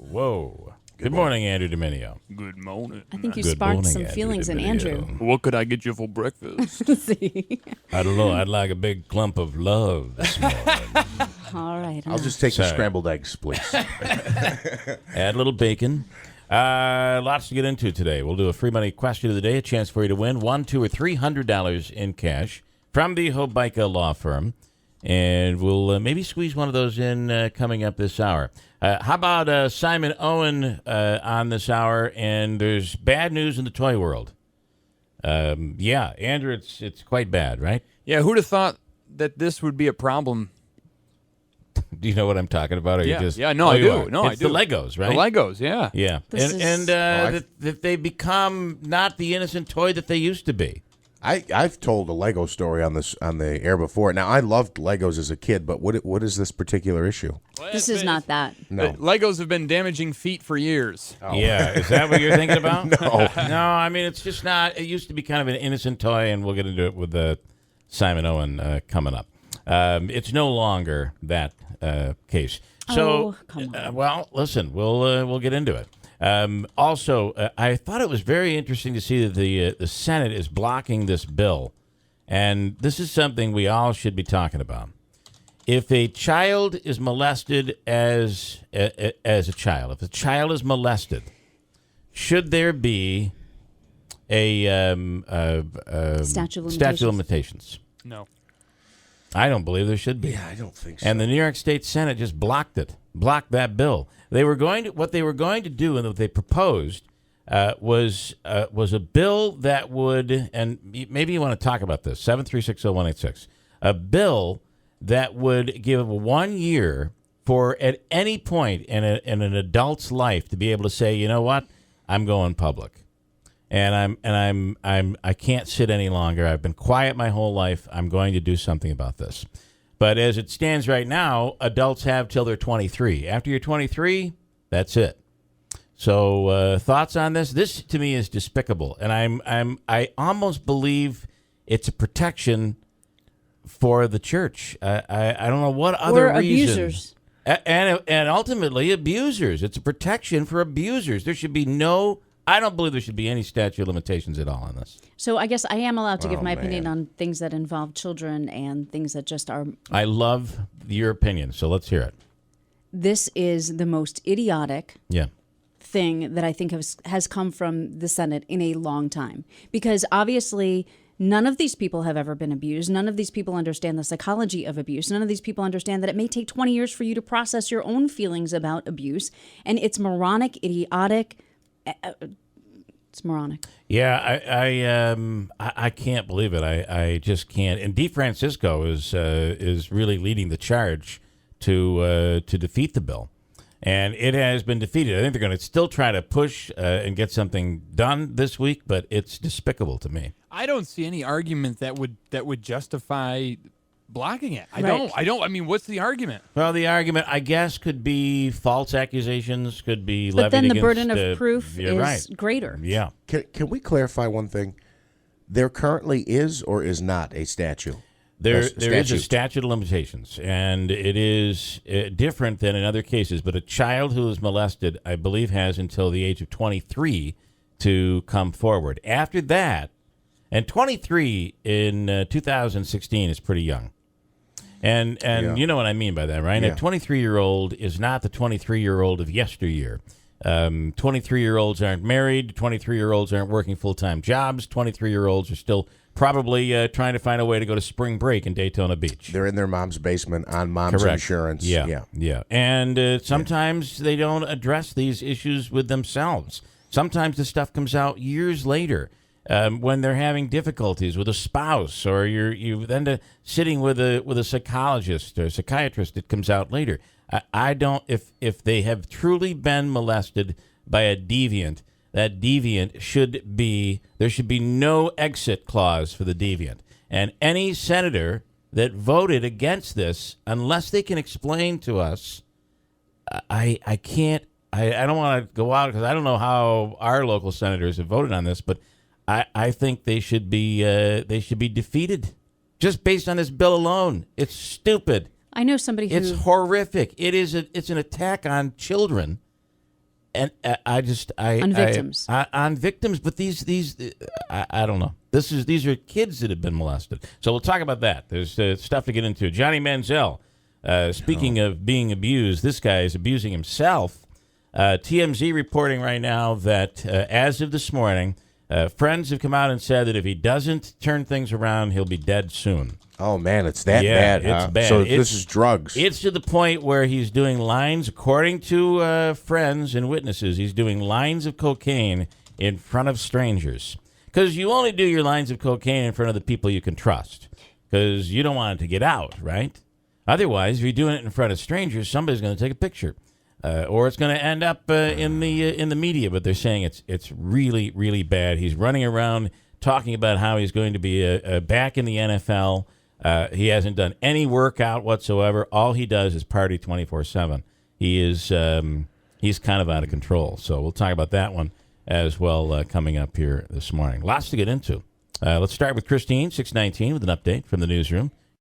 Whoa. Good morning, Andrew Dominio. Good morning. I think you Good sparked morning, some Andrew feelings in Dominio. Andrew. What could I get you for breakfast? See? I don't know. I'd like a big clump of love this morning. All right. I'll just take the Sorry. scrambled eggs, please. Add a little bacon. Lots to get into today. We'll do a free money question of the day, a chance for you to win $100, $200, or $300 in cash from the Hobica Law Firm. And we'll maybe squeeze one of those in coming up this hour. How about Simon Owen on this hour? And there's bad news in the toy world. Yeah, Andrew, it's quite bad, right? Yeah, who'd have thought that this would be a problem? Do you know what I'm talking about? Or Yeah, you just, yeah, no, I you do. are? No, I It's do. the Legos, right? The Legos, yeah. Yeah, This and is- that they become not the innocent toy that they used to be. I've told a Lego story on the air before. Now, I loved Legos as a kid, but what is this particular issue? This is not that. No. Legos have been damaging feet for years. Oh. Yeah, is that what you're thinking about? No. No, I mean, it's just not. It used to be kind of an innocent toy, and we'll get into it with Simon Owen coming up. It's no longer that case. So, Oh, come on. well, listen, we'll get into it. Also, I thought it was very interesting to see that the Senate is blocking this bill, and this is something we all should be talking about. If a child is molested as a child, if a child is molested, should there be a Statute of statute of limitations? No. I don't believe there should be. Yeah, I don't think so. And the New York State Senate just blocked that bill. What they were going to do, and what they proposed was a bill that would, and maybe you want to talk about this, 7360186, a bill that would give 1 year for at any point in an adult's life to be able to say, you know what, I'm going public. And I can't sit any longer. I've been quiet my whole life. I'm going to do something about this. But as it stands right now, adults have till they're 23. After you're 23, that's it. So thoughts on this? This to me is despicable, and I almost believe it's a protection for the church. I don't know what other Or reason. abusers. And ultimately abusers. It's a protection for abusers. There should be no. I don't believe there should be any statute of limitations at all on this. So I guess I am allowed to give my man. opinion on things that involve children and things that just are. I love your opinion, so let's hear it. This is the most idiotic Yeah. thing that I think has come from the Senate in a long time. Because obviously, none of these people have ever been abused. None of these people understand the psychology of abuse. None of these people understand that it may take 20 years for you to process your own feelings about abuse. And it's moronic, idiotic. It's moronic. Yeah, I can't believe it. I just can't. And DeFrancisco is really leading the charge to defeat the bill, and it has been defeated. I think they're going to still try to push and get something done this week, but it's despicable to me. I don't see any argument that would justify blocking it. I Right. don't. I mean, what's the argument? Well, the argument, I guess, could be false accusations, could be But levied then the against, burden of proof you're is right. greater. Yeah. Can we clarify one thing? There currently is or is not a statute? There is a statute. statute of limitations, and it is different than in other cases. But a child who is molested, I believe, has until the age of 23 to come forward. After that, and 23 in 2016 is pretty young. And Yeah. you know what I mean by that, right? Yeah. A 23-year-old is not the 23-year-old of yesteryear. 23-year-olds aren't married. 23-year-olds aren't working full-time jobs. 23-year-olds are still probably trying to find a way to go to spring break in Daytona Beach. They're in their mom's basement on mom's Correct. insurance. Yeah. And sometimes they don't address these issues with themselves. Sometimes the stuff comes out years later when they're having difficulties with a spouse, or you end up sitting with a psychologist or psychiatrist. It comes out later. I don't. If they have truly been molested by a deviant, that deviant should be. There should be no exit clause for the deviant. And any senator that voted against this, unless they can explain to us, I can't. I don't want to go out because I don't know how our local senators have voted on this, but I think they should be defeated just based on this bill alone. It's stupid. I know somebody who. It's horrific. It's an attack on children, And On victims. On victims, but I don't know. These are kids that have been molested. So we'll talk about that. There's stuff to get into. Johnny Manziel, speaking of being abused, this guy is abusing himself. TMZ reporting right now that as of this morning, friends have come out and said that if he doesn't turn things around, he'll be dead soon. Oh, man, it's that bad, huh? It's bad. So this is drugs. It's to the point where he's doing lines, according to friends and witnesses, he's doing lines of cocaine in front of strangers. Because you only do your lines of cocaine in front of the people you can trust. Because you don't want it to get out, right? Otherwise, if you're doing it in front of strangers, somebody's going to take a picture. Or it's going to end up in the media. But they're saying it's really, really bad. He's running around talking about how he's going to be back in the NFL. He hasn't done any workout whatsoever. All he does is party 24/7. He's kind of out of control. So we'll talk about that one as well coming up here this morning. Lots to get into. Let's start with Christine, 619, with an update from the newsroom.